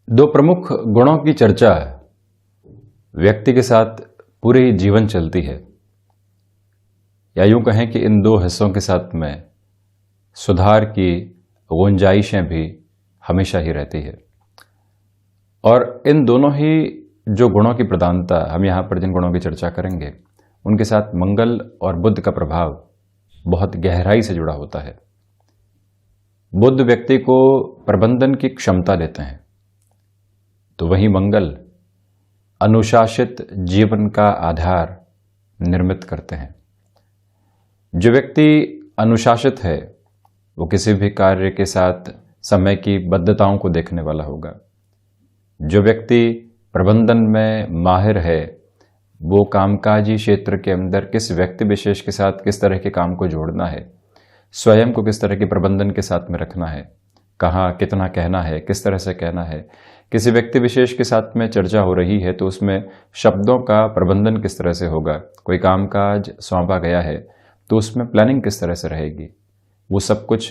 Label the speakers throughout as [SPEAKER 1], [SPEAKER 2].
[SPEAKER 1] दो प्रमुख गुणों की चर्चा व्यक्ति के साथ पूरे जीवन चलती है, या यूं कहें कि इन दो हिस्सों के साथ में सुधार की गुंजाइशें भी हमेशा ही रहती है। और इन दोनों ही जो गुणों की प्रधानता, हम यहाँ पर जिन गुणों की चर्चा करेंगे उनके साथ मंगल और बुध का प्रभाव बहुत गहराई से जुड़ा होता है। बुध व्यक्ति को प्रबंधन की क्षमता देते हैं, तो वहीं मंगल अनुशासित जीवन का आधार निर्मित करते हैं। जो व्यक्ति अनुशासित है वो किसी भी कार्य के साथ समय की बद्धताओं को देखने वाला होगा। जो व्यक्ति प्रबंधन में माहिर है वो कामकाजी क्षेत्र के अंदर किस व्यक्ति विशेष के साथ किस तरह के काम को जोड़ना है, स्वयं को किस तरह के प्रबंधन के साथ में रखना है, कहाँ कितना कहना है, किस तरह से कहना है। किसी व्यक्ति विशेष के साथ में चर्चा हो रही है तो उसमें शब्दों का प्रबंधन किस तरह से होगा, कोई कामकाज सौंपा गया है तो उसमें प्लानिंग किस तरह से रहेगी, वो सब कुछ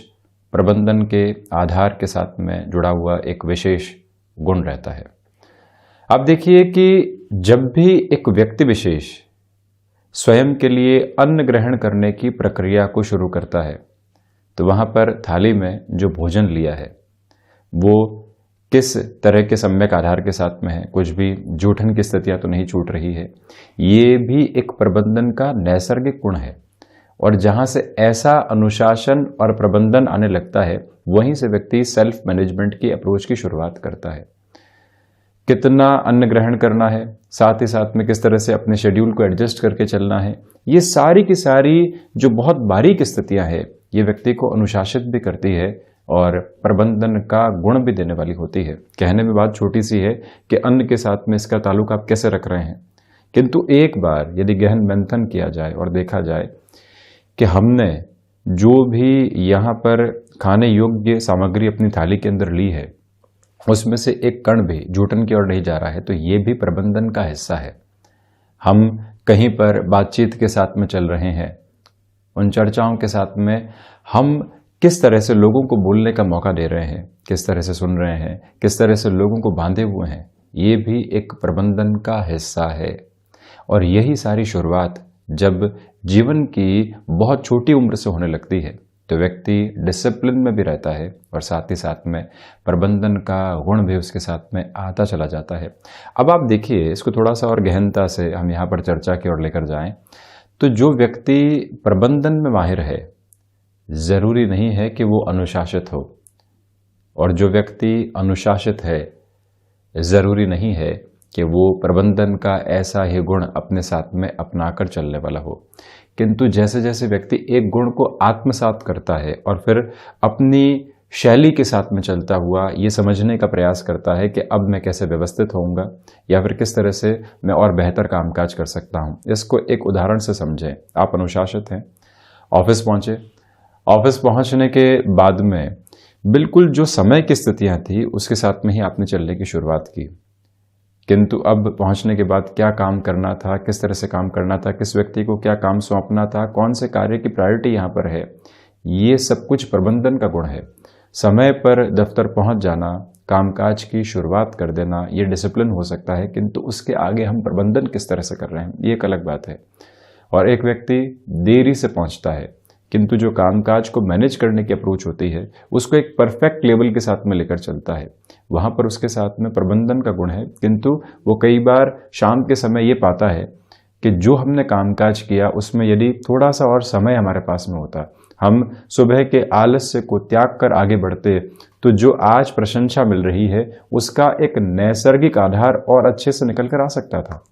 [SPEAKER 1] प्रबंधन के आधार के साथ में जुड़ा हुआ एक विशेष गुण रहता है। अब देखिए कि जब भी एक व्यक्ति विशेष स्वयं के लिए अन्न ग्रहण करने की प्रक्रिया को शुरू करता है तो वहां पर थाली में जो भोजन लिया है वो किस तरह के सम्यक आधार के साथ में है, कुछ भी जूठन की स्थितियां तो नहीं छूट रही है। ये भी एक प्रबंधन का नैसर्गिक गुण है। और जहां से ऐसा अनुशासन और प्रबंधन आने लगता है वहीं से व्यक्ति सेल्फ मैनेजमेंट की अप्रोच की शुरुआत करता है। कितना अन्न ग्रहण करना है, साथ ही साथ में किस तरह से अपने शेड्यूल को एडजस्ट करके चलना है, ये सारी की सारी जो बहुत बारीक स्थितियां हैं ये व्यक्ति को अनुशासित भी करती है और प्रबंधन का गुण भी देने वाली होती है। कहने में बात छोटी सी है कि अन्न के साथ में इसका ताल्लुक आप कैसे रख रहे हैं, किंतु एक बार यदि गहन मंथन किया जाए और देखा जाए कि हमने जो भी यहाँ पर खाने योग्य सामग्री अपनी थाली के अंदर ली है उसमें से एक कण भी जूठन की ओर नहीं जा रहा है तो ये भी प्रबंधन का हिस्सा है। हम कहीं पर बातचीत के साथ में चल रहे हैं, उन चर्चाओं के साथ में हम किस तरह से लोगों को बोलने का मौका दे रहे हैं, किस तरह से सुन रहे हैं, किस तरह से लोगों को बांधे हुए हैं, ये भी एक प्रबंधन का हिस्सा है। और यही सारी शुरुआत जब जीवन की बहुत छोटी उम्र से होने लगती है तो व्यक्ति डिसिप्लिन में भी रहता है और साथ ही साथ में प्रबंधन का गुण भी उसके साथ में आता चला जाता है। अब आप देखिए, इसको थोड़ा सा और गहनता से हम यहाँ पर चर्चा की ओर लेकर जाएं तो जो व्यक्ति प्रबंधन में माहिर है जरूरी नहीं है कि वो अनुशासित हो, और जो व्यक्ति अनुशासित है जरूरी नहीं है कि वो प्रबंधन का ऐसा ही गुण अपने साथ में अपनाकर चलने वाला हो। किंतु जैसे जैसे व्यक्ति एक गुण को आत्मसात करता है और फिर अपनी शैली के साथ में चलता हुआ ये समझने का प्रयास करता है कि अब मैं कैसे व्यवस्थित होऊंगा या फिर किस तरह से मैं और बेहतर कामकाज कर सकता हूँ। इसको एक उदाहरण से समझें। आप अनुशासित हैं, ऑफिस पहुंचे, ऑफिस पहुंचने के बाद में बिल्कुल जो समय की स्थितियां थी उसके साथ में ही आपने चलने की शुरुआत की, किंतु अब पहुंचने के बाद क्या काम करना था, किस तरह से काम करना था, किस व्यक्ति को क्या काम सौंपना था, कौन से कार्य की प्रायोरिटी यहाँ पर है, ये सब कुछ प्रबंधन का गुण है। समय पर दफ्तर पहुंच जाना, कामकाज की शुरुआत कर देना, ये डिसिप्लिन हो सकता है, किंतु उसके आगे हम प्रबंधन किस तरह से कर रहे हैं ये एक अलग बात है। और एक व्यक्ति देरी से पहुंचता है किंतु जो कामकाज को मैनेज करने की अप्रोच होती है उसको एक परफेक्ट लेवल के साथ में लेकर चलता है, वहां पर उसके साथ में प्रबंधन का गुण है। किंतु वो कई बार शाम के समय ये पाता है कि जो हमने कामकाज किया उसमें यदि थोड़ा सा और समय हमारे पास में होता, हम सुबह के आलस्य को त्याग कर आगे बढ़ते, तो जो आज प्रशंसा मिल रही है उसका एक नैसर्गिक आधार और अच्छे से निकल कर आ सकता था।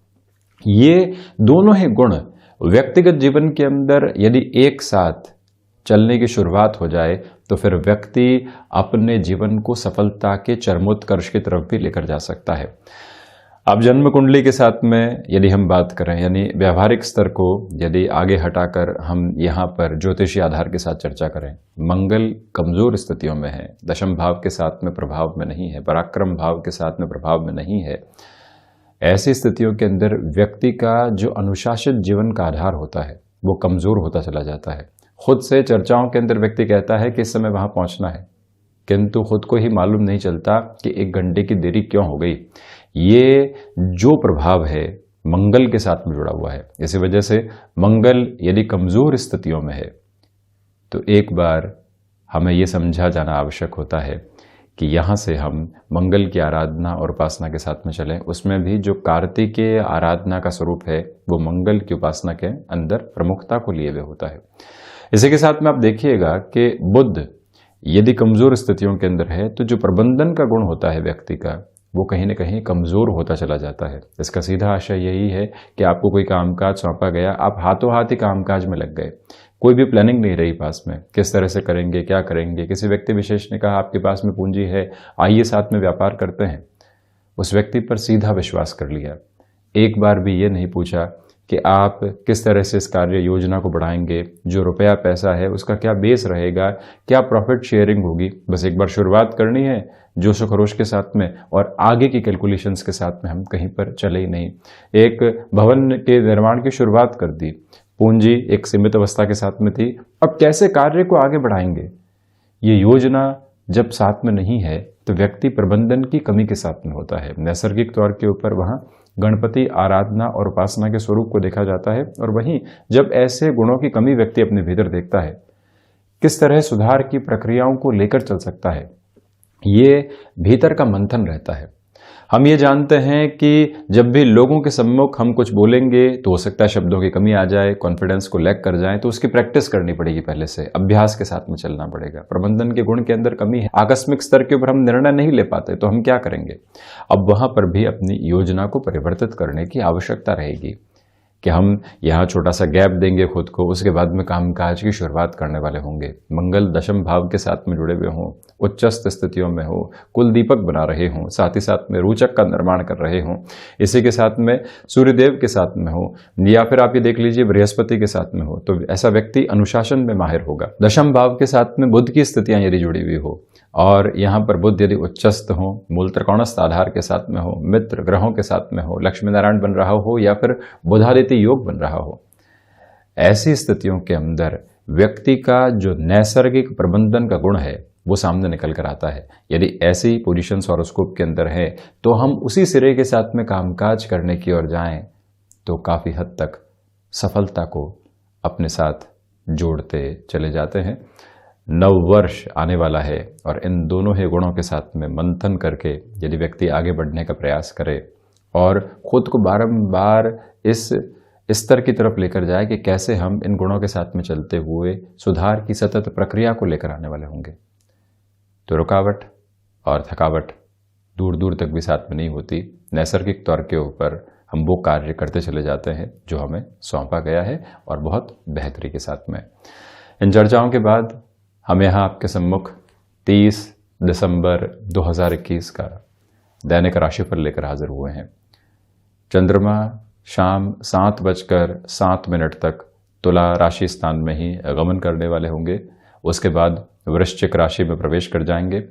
[SPEAKER 1] ये दोनों ही गुण व्यक्तिगत जीवन के अंदर यदि एक साथ चलने की शुरुआत हो जाए तो फिर व्यक्ति अपने जीवन को सफलता के चरमोत्कर्ष की तरफ भी लेकर जा सकता है। अब जन्म कुंडली के साथ में यदि हम बात करें, यानी व्यावहारिक स्तर को यदि आगे हटाकर हम यहाँ पर ज्योतिषीय आधार के साथ चर्चा करें, मंगल कमजोर स्थितियों में है, दशम भाव के साथ में प्रभाव में नहीं है, पराक्रम भाव के साथ में प्रभाव में नहीं है। ऐसी स्थितियों के अंदर व्यक्ति का जो अनुशासित जीवन का आधार होता है वो कमजोर होता चला जाता है। खुद से चर्चाओं के अंदर व्यक्ति कहता है कि इस समय वहां पहुंचना है, किंतु खुद को ही मालूम नहीं चलता कि 1 घंटे की देरी क्यों हो गई। ये जो प्रभाव है मंगल के साथ में जुड़ा हुआ है। इसी वजह से मंगल यदि कमजोर स्थितियों में है तो एक बार हमें यह समझा जाना आवश्यक होता है कि यहाँ से हम मंगल की आराधना और उपासना के साथ में चलें। उसमें भी जो कार्तिकेय आराधना का स्वरूप है वो मंगल की उपासना के अंदर प्रमुखता को लिए हुए होता है। इसी के साथ में आप देखिएगा कि बुध यदि कमजोर स्थितियों के अंदर है तो जो प्रबंधन का गुण होता है व्यक्ति का वो कहीं ना कहीं कमजोर होता चला जाता है। इसका सीधा आशय यही है कि आपको कोई कामकाज सौंपा गया, आप हाथों हाथ ही कामकाज में लग गए, कोई भी प्लानिंग नहीं रही पास में, किस तरह से करेंगे, क्या करेंगे। किसी व्यक्ति विशेष ने कहा आपके पास में पूंजी है, आइए साथ में व्यापार करते हैं। उस व्यक्ति पर सीधा विश्वास कर लिया, एक बार भी ये नहीं पूछा कि आप किस तरह से इस कार्य योजना को बढ़ाएंगे, जो रुपया पैसा है उसका क्या बेस रहेगा, क्या प्रॉफिट शेयरिंग होगी। बस एक बार शुरुआत करनी है जोश खरोश के साथ में, और आगे की कैलकुलेशंस के साथ में हम कहीं पर चले ही नहीं। एक भवन के निर्माण की शुरुआत कर दी, पूंजी एक सीमित अवस्था के साथ में थी, अब कैसे कार्य को आगे बढ़ाएंगे, ये योजना जब साथ में नहीं है तो व्यक्ति प्रबंधन की कमी के साथ में होता है। नैसर्गिक तौर के ऊपर वहां गणपति आराधना और उपासना के स्वरूप को देखा जाता है, और वहीं जब ऐसे गुणों की कमी व्यक्ति अपने भीतर देखता है, किस तरह सुधार की प्रक्रियाओं को लेकर चल सकता है, ये भीतर का मंथन रहता है। हम ये जानते हैं कि जब भी लोगों के सम्मुख हम कुछ बोलेंगे तो हो सकता है शब्दों की कमी आ जाए, कॉन्फिडेंस को लैक कर जाए, तो उसकी प्रैक्टिस करनी पड़ेगी, पहले से अभ्यास के साथ में चलना पड़ेगा। प्रबंधन के गुण के अंदर कमी है, आकस्मिक स्तर के ऊपर हम निर्णय नहीं ले पाते तो हम क्या करेंगे। अब वहां पर भी अपनी योजना को परिवर्तित करने की आवश्यकता रहेगी कि हम यहाँ छोटा सा गैप देंगे खुद को, उसके बाद में कामकाज की शुरुआत करने वाले होंगे। मंगल दशम भाव के साथ में जुड़े हुए हों, उच्चस्थ स्थितियों में हो, कुल दीपक बना रहे हों, साथ ही साथ में रोचक का निर्माण कर रहे हों, इसी के साथ में सूर्यदेव के साथ में हो, या फिर आप ये देख लीजिए बृहस्पति के साथ में हो, तो ऐसा व्यक्ति अनुशासन में माहिर होगा। दशम भाव के साथ में बुध की स्थितियां यदि जुड़ी हुई हो, और यहाँ पर बुध यदि उच्चस्थ हो, मूल त्रिकोणस्थ आधार के साथ में हो, मित्र ग्रहों के साथ में हो, लक्ष्मी नारायण बन रहा हो, या फिर बुधादित्य योग बन रहा हो, ऐसी स्थितियों के अंदर व्यक्ति का जो नैसर्गिक प्रबंधन का गुण है वो सामने निकल कर आता है। यदि ऐसी पोजीशन हॉरोस्कोप के अंदर है तो हम उसी सिरे के साथ में कामकाज करने की ओर जाएं तो काफी हद तक सफलता को अपने साथ जोड़ते चले जाते हैं। नव वर्ष आने वाला है और इन दोनों ही गुणों के साथ में मंथन करके यदि व्यक्ति आगे बढ़ने का प्रयास करे और खुद को बारंबार इस स्तर की तरफ लेकर जाए कि कैसे हम इन गुणों के साथ में चलते हुए सुधार की सतत प्रक्रिया को लेकर आने वाले होंगे, तो रुकावट और थकावट दूर दूर तक भी साथ में नहीं होती। नैसर्गिक तौर के ऊपर हम वो कार्य करते चले जाते हैं जो हमें सौंपा गया है, और बहुत बेहतरी के साथ में। इन चर्चाओं के बाद हम यहाँ आपके सम्मुख 30 दिसंबर 2021 का दैनिक राशिफल लेकर हाजिर हुए हैं। चंद्रमा शाम 7:07 तक तुला राशि स्थान में ही गमन करने वाले होंगे। उसके बाद वृश्चिक राशि में प्रवेश कर जाएंगे।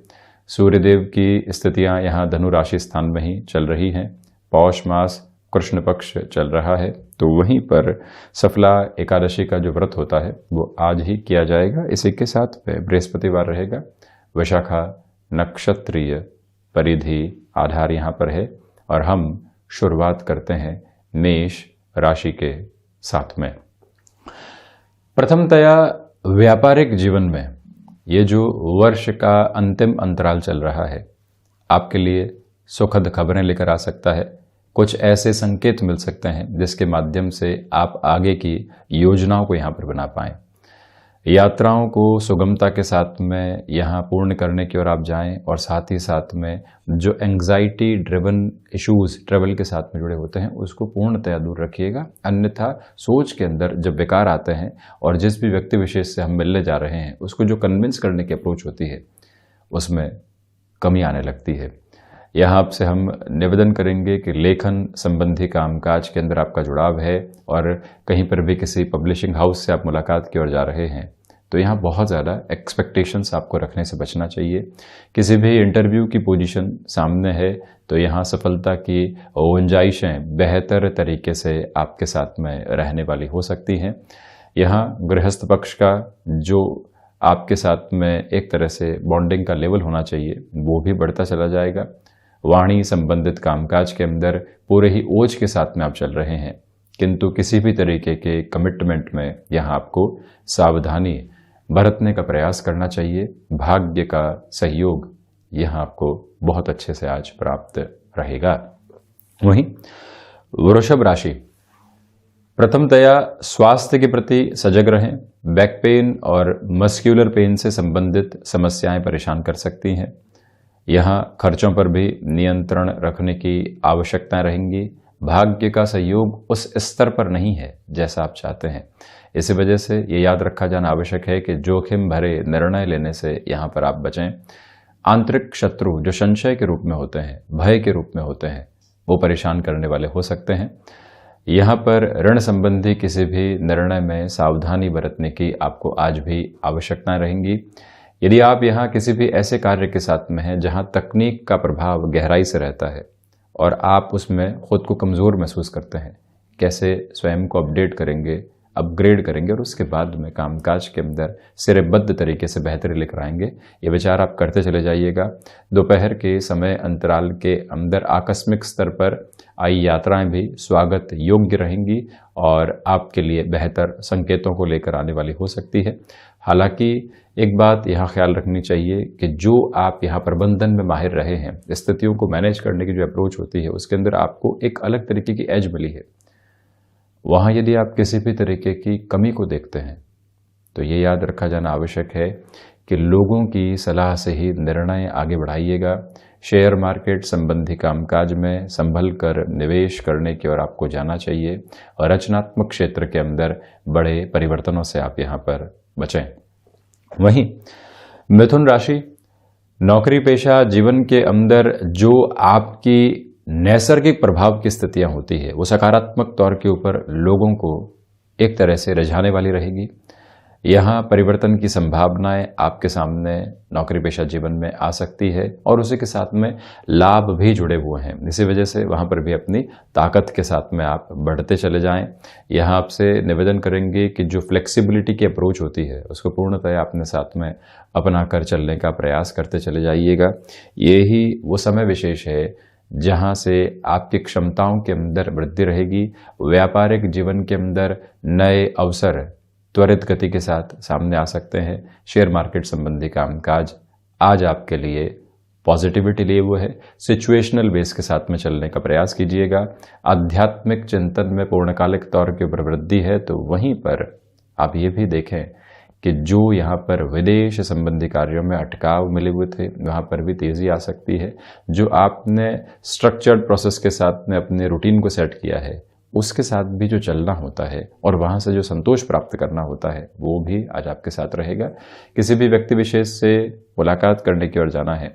[SPEAKER 1] सूर्यदेव की स्थितियां यहाँ धनु राशि स्थान में ही चल रही हैं। पौष मास कृष्ण पक्ष चल रहा है, तो वहीं पर सफला एकादशी का जो व्रत होता है वो आज ही किया जाएगा। इसी के साथ बृहस्पतिवार रहेगा। विशाखा नक्षत्रीय परिधि आधार यहाँ पर है, और हम शुरुआत करते हैं मेष राशि के साथ में। प्रथमतया व्यापारिक जीवन में ये जो वर्ष का अंतिम अंतराल चल रहा है आपके लिए सुखद खबरें लेकर आ सकता है। कुछ ऐसे संकेत मिल सकते हैं जिसके माध्यम से आप आगे की योजनाओं को यहाँ पर बना पाएं। यात्राओं को सुगमता के साथ में यहाँ पूर्ण करने की ओर आप जाएं, और साथ ही साथ में जो एंग्जाइटी ड्रिवन इश्यूज ट्रेवल के साथ में जुड़े होते हैं उसको पूर्णतया दूर रखिएगा। अन्यथा सोच के अंदर जब विकार आते हैं और जिस भी व्यक्ति विशेष से हम मिलने जा रहे हैं उसको जो कन्विंस करने की अप्रोच होती है उसमें कमी आने लगती है। यहाँ आपसे हम निवेदन करेंगे कि लेखन संबंधी कामकाज के अंदर आपका जुड़ाव है और कहीं पर भी किसी पब्लिशिंग हाउस से आप मुलाकात की ओर जा रहे हैं तो यहाँ बहुत ज़्यादा एक्सपेक्टेशंस आपको रखने से बचना चाहिए। किसी भी इंटरव्यू की पोजीशन सामने है तो यहाँ सफलता की गुंजाइशें बेहतर तरीके से आपके साथ में रहने वाली हो सकती हैं। यहाँ गृहस्थ पक्ष का जो आपके साथ में एक तरह से बॉन्डिंग का लेवल होना चाहिए, वो भी बढ़ता चला जाएगा। वाणी संबंधित कामकाज के अंदर पूरे ही ओज के साथ में आप चल रहे हैं, किंतु किसी भी तरीके के कमिटमेंट में यहाँ आपको सावधानी बरतने का प्रयास करना चाहिए। भाग्य का सहयोग यहाँ आपको बहुत अच्छे से आज प्राप्त रहेगा। वहीं वृषभ राशि, प्रथमतया स्वास्थ्य के प्रति सजग रहें। बैक पेन और मस्क्यूलर पेन से संबंधित समस्याएं परेशान कर सकती हैं। यहाँ खर्चों पर भी नियंत्रण रखने की आवश्यकताएं रहेंगी। भाग्य का सहयोग उस स्तर पर नहीं है जैसा आप चाहते हैं। इसी वजह से ये याद रखा जाना आवश्यक है कि जोखिम भरे निर्णय लेने से यहाँ पर आप बचें। आंतरिक शत्रु जो संशय के रूप में होते हैं, भय के रूप में होते हैं, वो परेशान करने वाले हो सकते हैं। यहाँ पर ऋण संबंधी किसी भी निर्णय में सावधानी बरतने की आपको आज भी आवश्यकताएं रहेंगी। यदि आप यहाँ किसी भी ऐसे कार्य के साथ में हैं जहाँ तकनीक का प्रभाव गहराई से रहता है और आप उसमें खुद को कमज़ोर महसूस करते हैं, कैसे स्वयं को अपडेट करेंगे, अपग्रेड करेंगे और उसके बाद में कामकाज के अंदर सिरेबद्ध तरीके से बेहतरी लेकर आएंगे, ये विचार आप करते चले जाइएगा। दोपहर के समय अंतराल के अंदर आकस्मिक स्तर पर आई यात्राएं भी स्वागत योग्य रहेंगी और आपके लिए बेहतर संकेतों को लेकर आने वाली हो सकती है। हालांकि एक बात यहाँ ख्याल रखनी चाहिए कि जो आप यहाँ प्रबंधन में माहिर रहे हैं, स्थितियों को मैनेज करने की जो अप्रोच होती है उसके अंदर आपको एक अलग तरीके की एज मिली है। वहाँ यदि आप किसी भी तरीके की कमी को देखते हैं तो ये याद रखा जाना आवश्यक है कि लोगों की सलाह से ही निर्णय आगे बढ़ाइएगा। शेयर मार्केट संबंधी कामकाज में संभल कर निवेश करने की ओर आपको जाना चाहिए और रचनात्मक क्षेत्र के अंदर बड़े परिवर्तनों से आप यहाँ पर बचें। वहीं मिथुन राशि, नौकरी पेशा जीवन के अंदर जो आपकी नैसर्गिक प्रभाव की स्थितियां होती है वो सकारात्मक तौर के ऊपर लोगों को एक तरह से रिझाने वाली रहेगी। यहाँ परिवर्तन की संभावनाएं आपके सामने नौकरी पेशा जीवन में आ सकती है और उसी के साथ में लाभ भी जुड़े हुए हैं। इसी वजह से वहाँ पर भी अपनी ताकत के साथ में आप बढ़ते चले जाएं। यहाँ आपसे निवेदन करेंगे कि जो फ्लेक्सिबिलिटी की अप्रोच होती है उसको पूर्णतः अपने साथ में अपना कर चलने का प्रयास करते चले जाइएगा। यही वो समय विशेष है जहाँ से आपकी क्षमताओं के अंदर वृद्धि रहेगी। व्यापारिक जीवन के अंदर नए अवसर त्वरित गति के साथ सामने आ सकते हैं। शेयर मार्केट संबंधी कामकाज आज आपके लिए पॉजिटिविटी लिए हुए है। सिचुएशनल बेस के साथ में चलने का प्रयास कीजिएगा। आध्यात्मिक चिंतन में पूर्णकालिक तौर के ऊपर वृद्धि है, तो वहीं पर आप ये भी देखें कि जो यहाँ पर विदेश संबंधी कार्यों में अटकाव मिले हुए थे वहाँ पर भी तेज़ी आ सकती है। जो आपने स्ट्रक्चर्ड प्रोसेस के साथ में अपने रूटीन को सेट किया है उसके साथ भी जो चलना होता है और वहाँ से जो संतोष प्राप्त करना होता है वो भी आज आपके साथ रहेगा। किसी भी व्यक्ति विशेष से मुलाकात करने की ओर जाना है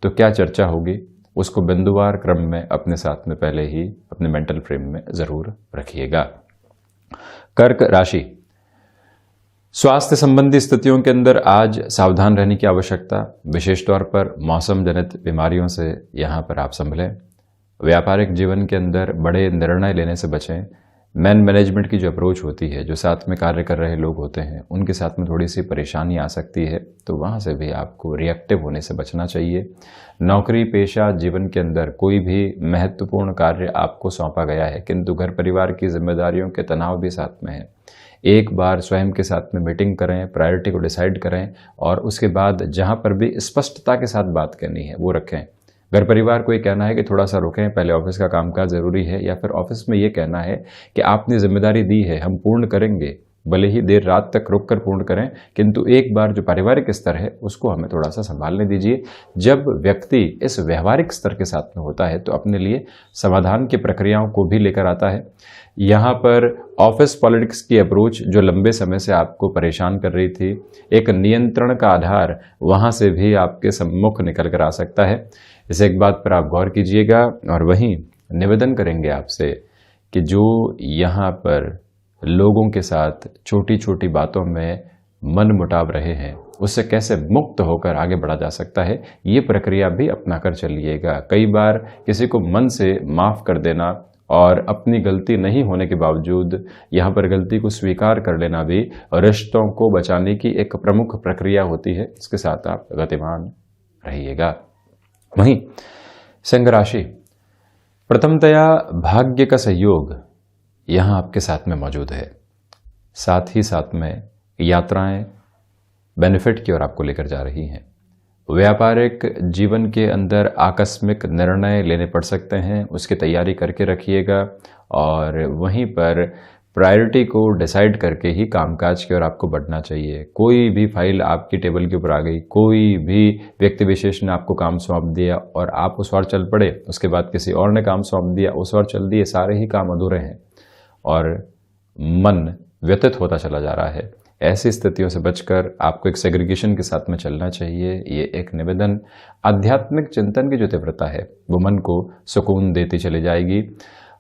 [SPEAKER 1] तो क्या चर्चा होगी उसको बिंदुवार क्रम में अपने साथ में पहले ही अपने मेंटल फ्रेम में ज़रूर रखिएगा। कर्क राशि, स्वास्थ्य संबंधी स्थितियों के अंदर आज सावधान रहने की आवश्यकता, विशेष तौर पर मौसम जनित बीमारियों से यहाँ पर आप संभलें। व्यापारिक जीवन के अंदर बड़े निर्णय लेने से बचें। मैनेजमेंट की जो अप्रोच होती है, जो साथ में कार्य कर रहे लोग होते हैं उनके साथ में थोड़ी सी परेशानी आ सकती है, तो वहाँ से भी आपको रिएक्टिव होने से बचना चाहिए। नौकरी पेशा जीवन के अंदर कोई भी महत्वपूर्ण कार्य आपको सौंपा गया है किंतु घर परिवार की जिम्मेदारियों के तनाव भी साथ में है। एक बार स्वयं के साथ में मीटिंग करें, प्रायोरिटी को डिसाइड करें और उसके बाद जहाँ पर भी स्पष्टता के साथ बात करनी है वो रखें। घर परिवार को ये कहना है कि थोड़ा सा रुकें, पहले ऑफिस का कामकाज ज़रूरी है, या फिर ऑफिस में ये कहना है कि आपने जिम्मेदारी दी है, हम पूर्ण करेंगे, भले ही देर रात तक रुक कर पूर्ण करें, किंतु एक बार जो पारिवारिक स्तर है उसको हमें थोड़ा सा संभालने दीजिए। जब व्यक्ति इस व्यवहारिक स्तर के साथ में होता है तो अपने लिए समाधान की प्रक्रियाओं को भी लेकर आता है। यहाँ पर ऑफिस पॉलिटिक्स की अप्रोच जो लंबे समय से आपको परेशान कर रही थी, एक नियंत्रण का आधार वहाँ से भी आपके सम्मुख निकल कर आ सकता है। इस एक बात पर आप गौर कीजिएगा और वहीं निवेदन करेंगे आपसे कि जो यहाँ पर लोगों के साथ छोटी छोटी बातों में मन मुटाव रहे हैं उससे कैसे मुक्त होकर आगे बढ़ा जा सकता है, ये प्रक्रिया भी अपना कर चलिएगा। कई बार किसी को मन से माफ़ कर देना और अपनी गलती नहीं होने के बावजूद यहाँ पर गलती को स्वीकार कर लेना भी रिश्तों को बचाने की एक प्रमुख प्रक्रिया होती है। इसके साथ आप गतिमान रहिएगा। वहीं सिंह राशि, प्रथमतया भाग्य का सहयोग यहाँ आपके साथ में मौजूद है। साथ ही साथ में यात्राएं बेनिफिट की ओर आपको लेकर जा रही हैं। व्यापारिक जीवन के अंदर आकस्मिक निर्णय लेने पड़ सकते हैं, उसकी तैयारी करके रखिएगा और वहीं पर प्रायोरिटी को डिसाइड करके ही कामकाज की ओर आपको बढ़ना चाहिए। कोई भी फाइल आपकी टेबल के ऊपर आ गई, कोई भी व्यक्ति विशेष ने आपको काम सौंप दिया और आप उस ओर चल पड़े, उसके बाद किसी और ने काम सौंप दिया, उस ओर चल दिए, सारे ही काम अधूरे हैं और मन व्यतीत होता चला जा रहा है। ऐसी स्थितियों से बचकर आपको एक सेग्रीगेशन के साथ में चलना चाहिए। ये एक निवेदन, आध्यात्मिक चिंतन की जो तीव्रता है वो मन को सुकून देती चली जाएगी।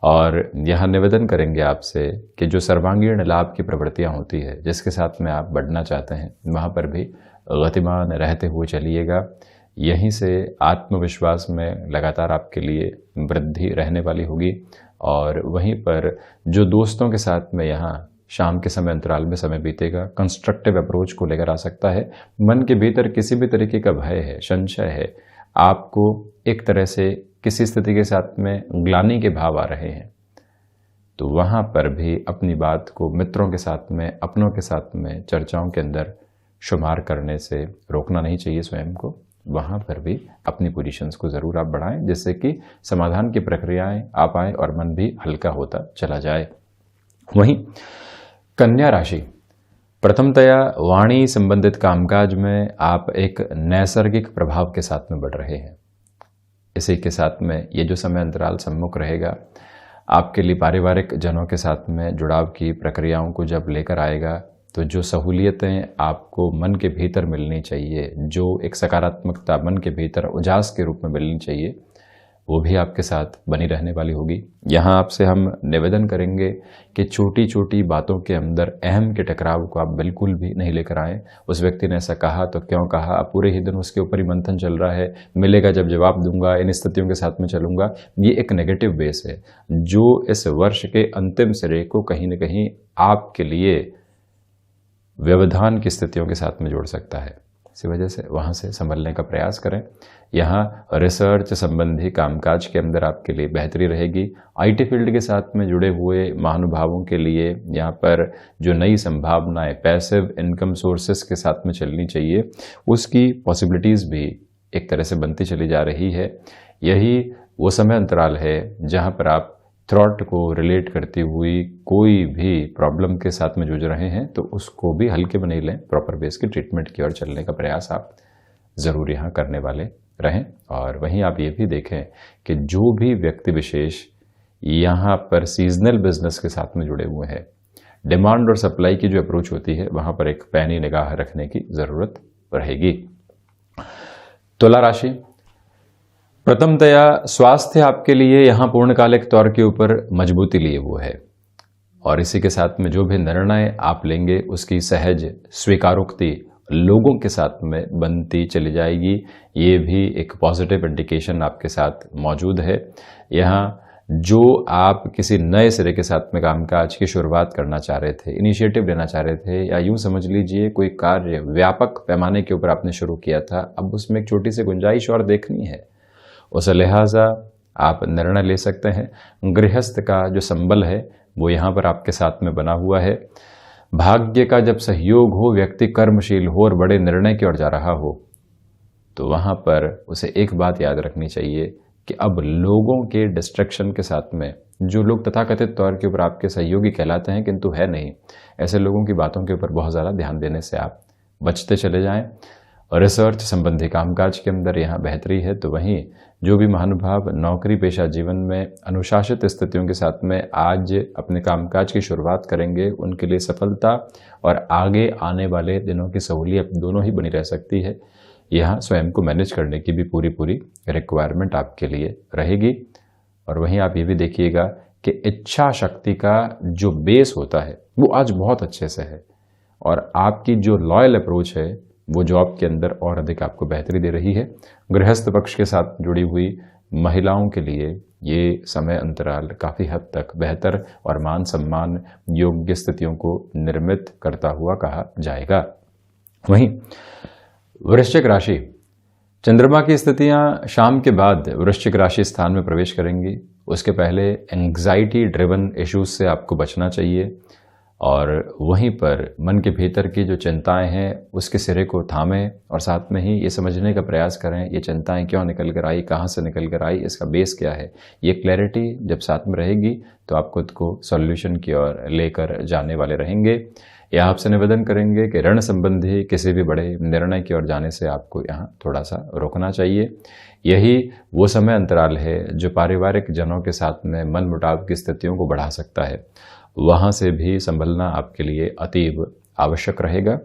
[SPEAKER 1] और यह निवेदन करेंगे आपसे कि जो सर्वांगीण लाभ की प्रवृत्तियां होती है, जिसके साथ में आप बढ़ना चाहते हैं, वहाँ पर भी गतिमान रहते हुए चलिएगा। यहीं से आत्मविश्वास में लगातार आपके लिए वृद्धि रहने वाली होगी। और वहीं पर जो दोस्तों के साथ में यहाँ शाम के समय अंतराल में समय बीतेगा, कंस्ट्रक्टिव अप्रोच को लेकर आ सकता है। मन के भीतर किसी भी तरीके का भय है, संशय है, आपको एक तरह से किसी स्थिति के साथ में ग्लानि के भाव आ रहे हैं, तो वहाँ पर भी अपनी बात को मित्रों के साथ में, अपनों के साथ में चर्चाओं के अंदर शुमार करने से रोकना नहीं चाहिए स्वयं को। वहाँ पर भी अपनी पोजीशंस को ज़रूर आप बढ़ाएं, जिससे कि समाधान की प्रक्रियाएं आ पाएँ और मन भी हल्का होता चला जाए। वहीं कन्या राशि, प्रथमतया वाणी संबंधित कामकाज में आप एक नैसर्गिक प्रभाव के साथ में बढ़ रहे हैं। इसी के साथ में ये जो समय अंतराल सम्मुख रहेगा, आपके लिए पारिवारिक जनों के साथ में जुड़ाव की प्रक्रियाओं को जब लेकर आएगा, तो जो सहूलियतें आपको मन के भीतर मिलनी चाहिए, जो एक सकारात्मकता मन के भीतर उजास के रूप में मिलनी चाहिए, वो भी आपके साथ बनी रहने वाली होगी। यहाँ आपसे हम निवेदन करेंगे कि छोटी छोटी बातों के अंदर अहम के टकराव को आप बिल्कुल भी नहीं लेकर आएँ। उस व्यक्ति ने ऐसा कहा तो क्यों कहा, अब पूरे ही दिन उसके ऊपर ही मंथन चल रहा है, मिलेगा जब जवाब दूंगा, इन स्थितियों के साथ में चलूंगा, ये एक नेगेटिव बेस है जो इस वर्ष के अंतिम सिरे को कहीं न कहीं आपके लिए व्यवधान की स्थितियों के साथ में जोड़ सकता है। इसी वजह से वहाँ से संभलने का प्रयास करें। यहाँ रिसर्च संबंधी कामकाज के अंदर आपके लिए बेहतरी रहेगी। आईटी फील्ड के साथ में जुड़े हुए महानुभावों के लिए यहाँ पर जो नई संभावनाएं पैसिव इनकम सोर्सेस के साथ में चलनी चाहिए, उसकी पॉसिबिलिटीज़ भी एक तरह से बनती चली जा रही है। यही वो समय अंतराल है जहाँ पर आप थ्रॉट को रिलेट करती हुई कोई भी प्रॉब्लम के साथ में जूझ रहे हैं तो उसको भी हल्के में नहीं लें, प्रॉपर बेस की ट्रीटमेंट की ओर चलने का प्रयास आप ज़रूर यहाँ करने वाले रहें। और वहीं आप ये भी देखें कि जो भी व्यक्ति विशेष यहाँ पर सीजनल बिजनेस के साथ में जुड़े हुए हैं, डिमांड और सप्लाई की जो अप्रोच होती है वहाँ पर एक पैनी निगाह रखने की ज़रूरत रहेगी। तुला राशि, प्रथमतया स्वास्थ्य आपके लिए यहाँ पूर्णकालिक तौर के ऊपर मजबूती लिए हुए है और इसी के साथ में जो भी निर्णय आप लेंगे उसकी सहज स्वीकारोक्ति लोगों के साथ में बनती चली जाएगी। ये भी एक पॉजिटिव इंडिकेशन आपके साथ मौजूद है। यहाँ जो आप किसी नए सिरे के साथ में कामकाज की शुरुआत करना चाह रहे थे, इनिशिएटिव लेना चाह रहे थे, या यूं समझ लीजिए कोई कार्य व्यापक पैमाने के ऊपर आपने शुरू किया था, अब उसमें एक छोटी सी गुंजाइश और देखनी है, उस लिहाजा आप निर्णय ले सकते हैं। गृहस्थ का जो संबल है वो यहाँ पर आपके साथ में बना हुआ है। भाग्य का जब सहयोग हो, व्यक्ति कर्मशील हो और बड़े निर्णय की ओर जा रहा हो, तो वहाँ पर उसे एक बात याद रखनी चाहिए कि अब लोगों के डिस्ट्रैक्शन के साथ में, जो लोग तथाकथित तौर के ऊपर आपके सहयोगी कहलाते हैं किंतु है नहीं, ऐसे लोगों की बातों के ऊपर बहुत ज़्यादा ध्यान देने से आप बचते चले जाएं। रिसर्च संबंधी कामकाज के अंदर यहाँ बेहतरी है, तो वहीं जो भी महानुभाव नौकरी पेशा जीवन में अनुशासित स्थितियों के साथ में आज अपने कामकाज की शुरुआत करेंगे, उनके लिए सफलता और आगे आने वाले दिनों की सहूलियत दोनों ही बनी रह सकती है। यहाँ स्वयं को मैनेज करने की भी पूरी रिक्वायरमेंट आपके लिए रहेगी। और वहीं आप ये भी देखिएगा कि इच्छा शक्ति का जो बेस होता है वो आज बहुत अच्छे से है और आपकी जो लॉयल अप्रोच है वो जॉब के अंदर और अधिक आपको बेहतरी दे रही है। गृहस्थ पक्ष के साथ जुड़ी हुई महिलाओं के लिए ये समय अंतराल काफ़ी हद तक बेहतर और मान सम्मान योग्य स्थितियों को निर्मित करता हुआ कहा जाएगा। वहीं वृश्चिक राशि, चंद्रमा की स्थितियां शाम के बाद वृश्चिक राशि स्थान में प्रवेश करेंगी। उसके पहले एंग्जाइटी ड्रिवन इश्यूज से आपको बचना चाहिए और वहीं पर मन के भीतर की जो चिंताएं हैं उसके सिरे को थामें और साथ में ही ये समझने का प्रयास करें ये चिंताएं क्यों निकल कर आई, कहाँ से निकल कर आई, इसका बेस क्या है। ये क्लैरिटी जब साथ में रहेगी तो आप खुद को सॉल्यूशन की ओर लेकर जाने वाले रहेंगे। यह आपसे निवेदन करेंगे कि ऋण संबंधी किसी भी बड़े निर्णय की ओर जाने से आपको यहाँ थोड़ा सा रोकना चाहिए। यही वो समय अंतराल है जो पारिवारिक जनों के साथ में मन मुटाव की स्थितियों को बढ़ा सकता है, वहाँ से भी संभलना आपके लिए अतीव आवश्यक रहेगा।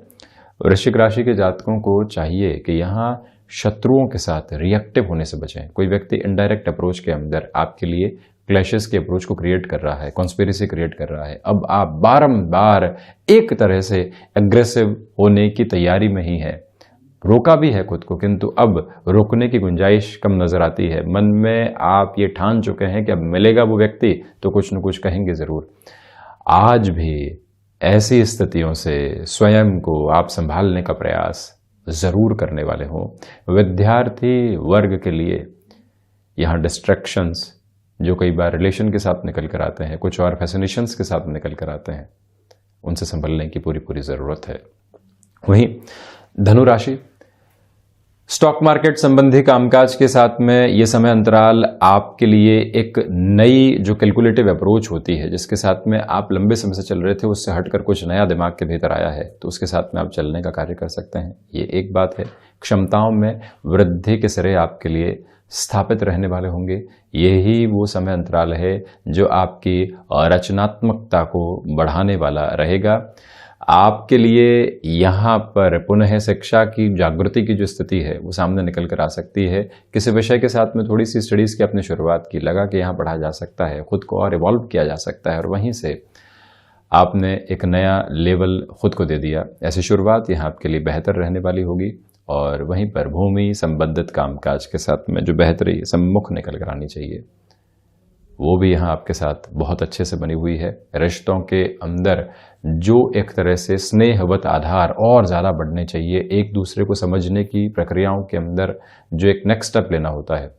[SPEAKER 1] वृश्चिक राशि के जातकों को चाहिए कि यहाँ शत्रुओं के साथ रिएक्टिव होने से बचें। कोई व्यक्ति इनडायरेक्ट अप्रोच के अंदर आपके लिए क्लैशेस के अप्रोच को क्रिएट कर रहा है, कॉन्स्पिरेसी क्रिएट कर रहा है। अब आप बारंबार एक तरह से एग्रेसिव होने की तैयारी में ही है, रोका भी है खुद को, किंतु अब रोकने की गुंजाइश कम नजर आती है। मन में आप ये ठान चुके हैं कि अब मिलेगा वो व्यक्ति तो कुछ न कुछ कहेंगे जरूर। आज भी ऐसी स्थितियों से स्वयं को आप संभालने का प्रयास जरूर करने वाले हो। विद्यार्थी वर्ग के लिए यहाँ डिस्ट्रैक्शंस जो कई बार रिलेशन के साथ निकल कर आते हैं, कुछ और फैसिनेशंस के साथ निकल कर आते हैं, उनसे संभलने की पूरी ज़रूरत है। वहीं धनु राशि, स्टॉक मार्केट संबंधी कामकाज के साथ में ये समय अंतराल आपके लिए एक नई जो कैलकुलेटिव अप्रोच होती है, जिसके साथ में आप लंबे समय से चल रहे थे, उससे हटकर कुछ नया दिमाग के भीतर आया है, तो उसके साथ में आप चलने का कार्य कर सकते हैं। ये एक बात है। क्षमताओं में वृद्धि के सिरे आपके लिए स्थापित रहने वाले होंगे। यही वो समय अंतराल है जो आपकी रचनात्मकता को बढ़ाने वाला रहेगा। आपके लिए यहाँ पर पुनः शिक्षा की जागृति की जो स्थिति है वो सामने निकल कर आ सकती है। किसी विषय के साथ में थोड़ी सी स्टडीज़ की आपने शुरुआत की, लगा कि यहाँ पढ़ा जा सकता है, खुद को और इवॉल्व किया जा सकता है, और वहीं से आपने एक नया लेवल खुद को दे दिया। ऐसी शुरुआत यहाँ आपके लिए बेहतर रहने वाली होगी। और वहीं पर भूमि संबंधित कामकाज के साथ में जो बेहतरी सम्मुख निकल कर आनी चाहिए वो भी यहाँ आपके साथ बहुत अच्छे से बनी हुई है। रिश्तों के अंदर जो एक तरह से स्नेहवत आधार और ज़्यादा बढ़ने चाहिए, एक दूसरे को समझने की प्रक्रियाओं के अंदर जो एक नेक्स्ट स्टेप लेना होता है,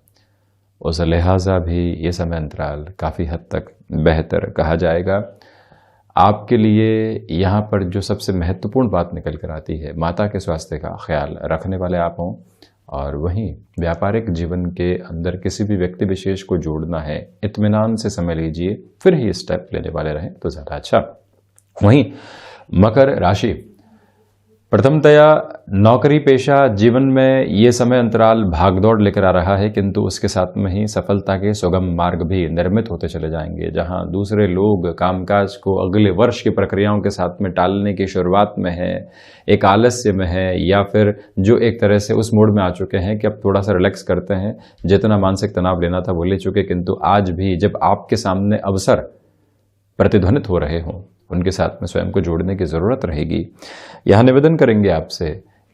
[SPEAKER 1] उस लिहाजा भी ये समय अंतराल काफ़ी हद तक बेहतर कहा जाएगा। आपके लिए यहाँ पर जो सबसे महत्वपूर्ण बात निकल कर आती है, माता के स्वास्थ्य का ख्याल रखने वाले आप हों। और वहीं व्यापारिक जीवन के अंदर किसी भी व्यक्ति विशेष को जोड़ना है, इत्मीनान से समय लीजिए, फिर ही स्टेप लेने वाले रहें तो ज़्यादा अच्छा। वहीं मकर राशि, प्रथमतया नौकरी पेशा जीवन में ये समय अंतराल भागदौड़ लेकर आ रहा है, किंतु उसके साथ में ही सफलता के सुगम मार्ग भी निर्मित होते चले जाएंगे। जहां दूसरे लोग कामकाज को अगले वर्ष की प्रक्रियाओं के साथ में टालने की शुरुआत में है, एक आलस्य में है, या फिर जो एक तरह से उस मोड में आ चुके हैं कि अब थोड़ा सा रिलैक्स करते हैं, जितना मानसिक तनाव लेना था वो ले चुके, किंतु आज भी जब आपके सामने अवसर प्रतिध्वनित हो रहे हों, उनके साथ में स्वयं को जोड़ने की ज़रूरत रहेगी। यह निवेदन करेंगे आपसे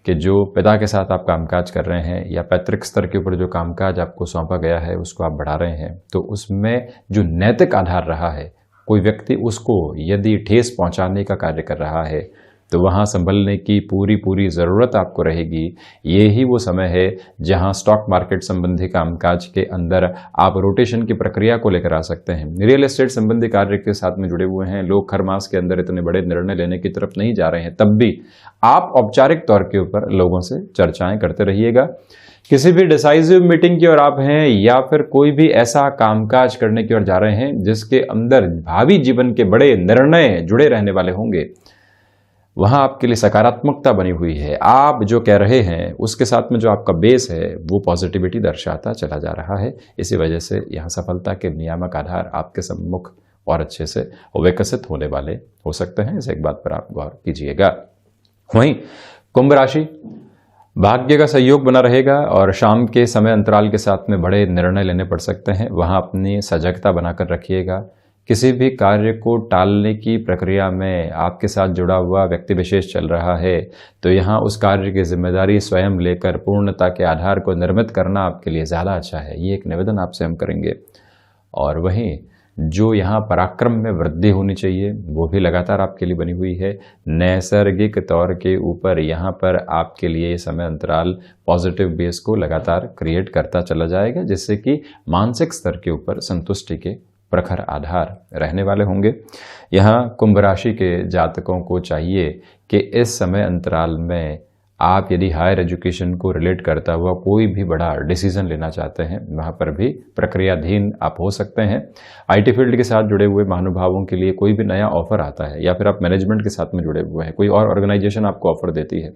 [SPEAKER 1] कि जो पिता के साथ आप कामकाज कर रहे हैं या पैतृक स्तर के ऊपर जो कामकाज आपको सौंपा गया है उसको आप बढ़ा रहे हैं, तो उसमें जो नैतिक आधार रहा है, कोई व्यक्ति उसको यदि ठेस पहुंचाने का कार्य कर रहा है तो वहाँ संभलने की पूरी ज़रूरत आपको रहेगी। यही वो समय है जहाँ स्टॉक मार्केट संबंधी कामकाज के अंदर आप रोटेशन की प्रक्रिया को लेकर आ सकते हैं। रियल एस्टेट संबंधी कार्य के साथ में जुड़े हुए हैं लोग, हर मास के अंदर इतने बड़े निर्णय लेने की तरफ नहीं जा रहे हैं, तब भी आप औपचारिक तौर के ऊपर लोगों से चर्चाएं करते रहिएगा। किसी भी डिसाइसिव मीटिंग की ओर आप हैं या फिर कोई भी ऐसा कामकाज करने की ओर जा रहे हैं जिसके अंदर भावी जीवन के बड़े निर्णय जुड़े रहने वाले होंगे, वहां आपके लिए सकारात्मकता बनी हुई है। आप जो कह रहे हैं उसके साथ में जो आपका बेस है वो पॉजिटिविटी दर्शाता चला जा रहा है। इसी वजह से यहाँ सफलता के नियामक आधार आपके सम्मुख और अच्छे से विकसित होने वाले हो सकते हैं। इस एक बात पर आप गौर कीजिएगा। वहीं कुंभ राशि, भाग्य का सहयोग बना रहेगा और शाम के समय अंतराल के साथ में बड़े निर्णय लेने पड़ सकते हैं। वहां अपनी सजगता बनाकर रखिएगा। किसी भी कार्य को टालने की प्रक्रिया में आपके साथ जुड़ा हुआ व्यक्ति विशेष चल रहा है तो यहाँ उस कार्य की जिम्मेदारी स्वयं लेकर पूर्णता के आधार को निर्मित करना आपके लिए ज़्यादा अच्छा है। ये एक निवेदन आपसे हम करेंगे। और वहीं जो यहाँ पराक्रम में वृद्धि होनी चाहिए वो भी लगातार आपके लिए बनी हुई है। नैसर्गिक तौर के ऊपर यहाँ पर आपके लिए ये समय अंतराल पॉजिटिव बेस को लगातार क्रिएट करता चला जाएगा, जिससे कि मानसिक स्तर के ऊपर संतुष्टि के प्रखर आधार रहने वाले होंगे। यहाँ कुंभ राशि के जातकों को चाहिए कि इस समय अंतराल में आप यदि हायर एजुकेशन को रिलेट करता हुआ कोई भी बड़ा डिसीजन लेना चाहते हैं, वहाँ पर भी प्रक्रियाधीन आप हो सकते हैं। आईटी फील्ड के साथ जुड़े हुए महानुभावों के लिए कोई भी नया ऑफर आता है या फिर आप मैनेजमेंट के साथ में जुड़े हुए हैं, कोई और ऑर्गेनाइजेशन आपको ऑफर देती है,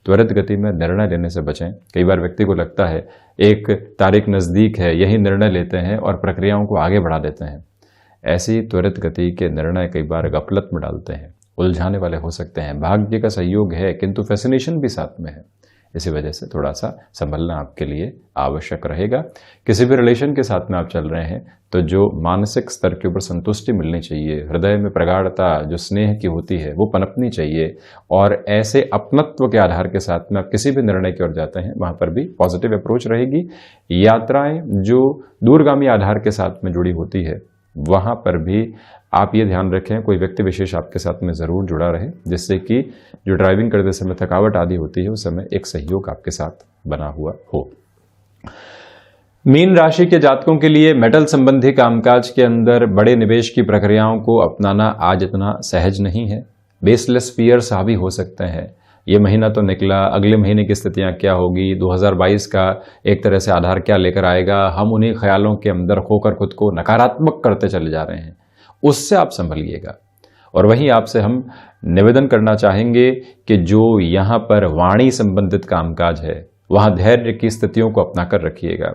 [SPEAKER 1] त्वरित गति में निर्णय लेने से बचें। कई बार व्यक्ति को लगता है एक तारीख नज़दीक है, यही निर्णय लेते हैं और प्रक्रियाओं को आगे बढ़ा देते हैं। ऐसी त्वरित गति के निर्णय कई बार गफलत में डालते हैं, उलझाने वाले हो सकते हैं। भाग्य का सहयोग है किंतु फैसिनेशन भी साथ में है, इसी वजह से थोड़ा सा संभलना आपके लिए आवश्यक रहेगा। किसी भी रिलेशन के साथ में आप चल रहे हैं तो जो मानसिक स्तर के ऊपर संतुष्टि मिलनी चाहिए, हृदय में प्रगाढ़ता जो स्नेह की होती है वो पनपनी चाहिए, और ऐसे अपनत्व के आधार के साथ में आप किसी भी निर्णय की ओर जाते हैं वहाँ पर भी पॉजिटिव अप्रोच रहेगी। यात्राएं जो दूरगामी आधार के साथ में जुड़ी होती है वहाँ पर भी आप ये ध्यान रखें कोई व्यक्ति विशेष आपके साथ में ज़रूर जुड़ा रहे, जिससे कि जो ड्राइविंग करते समय थकावट आदि होती है उस समय एक सहयोग आपके साथ बना हुआ हो। मीन राशि के जातकों के लिए मेटल संबंधी कामकाज के अंदर बड़े निवेश की प्रक्रियाओं को अपनाना आज इतना सहज नहीं है। बेसलेस फियर्स हावी हो सकते हैं। ये महीना तो निकला, अगले महीने की स्थितियां क्या होगी, 2022 का एक तरह से आधार क्या लेकर आएगा, हम उन्हीं ख्यालों के अंदर खोकर खुद को नकारात्मक करते चले जा रहे हैं, उससे आप संभलिएगा। और वहीं आपसे हम निवेदन करना चाहेंगे कि जो यहाँ पर वाणी संबंधित कामकाज है वहाँ धैर्य की स्थितियों को अपना कर रखिएगा।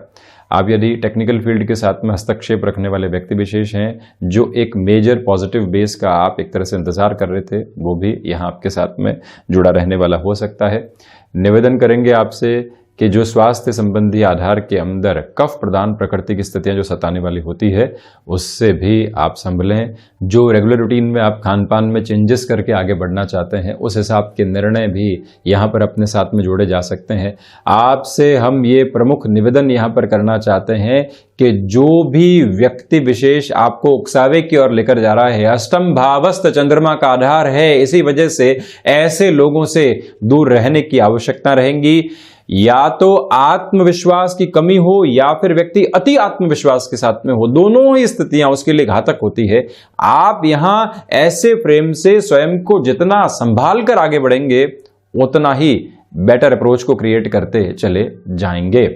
[SPEAKER 1] आप यदि टेक्निकल फील्ड के साथ में हस्तक्षेप रखने वाले व्यक्ति विशेष हैं, जो एक मेजर पॉजिटिव बेस का आप एक तरह से इंतजार कर रहे थे, वो भी यहाँ आपके साथ में जुड़ा रहने वाला हो सकता है। निवेदन करेंगे आपसे कि जो स्वास्थ्य संबंधी आधार के अंदर कफ प्रदान प्रकृति की स्थितियां जो सताने वाली होती है उससे भी आप संभलें। जो रेगुलर रूटीन में आप खान पान में चेंजेस करके आगे बढ़ना चाहते हैं उस हिसाब के निर्णय भी यहाँ पर अपने साथ में जोड़े जा सकते हैं। आपसे हम ये प्रमुख निवेदन यहाँ पर करना चाहते हैं कि जो भी व्यक्ति विशेष आपको उकसावे की ओर लेकर जा रहा है, अष्टम भावस्थ चंद्रमा का आधार है, इसी वजह से ऐसे लोगों से दूर रहने की आवश्यकता रहेगी। या तो आत्मविश्वास की कमी हो या फिर व्यक्ति अति आत्मविश्वास के साथ में हो, दोनों ही स्थितियां उसके लिए घातक होती है। आप यहां ऐसे फ्रेम से स्वयं को जितना संभाल कर आगे बढ़ेंगे उतना ही बेटर अप्रोच को क्रिएट करते चले जाएंगे।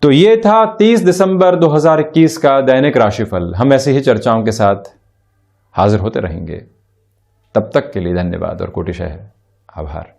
[SPEAKER 1] तो ये था 30 दिसंबर 2021 का दैनिक राशिफल। हम ऐसी ही चर्चाओं के साथ हाजिर होते रहेंगे। तब तक के लिए धन्यवाद और कोटिशः आभार।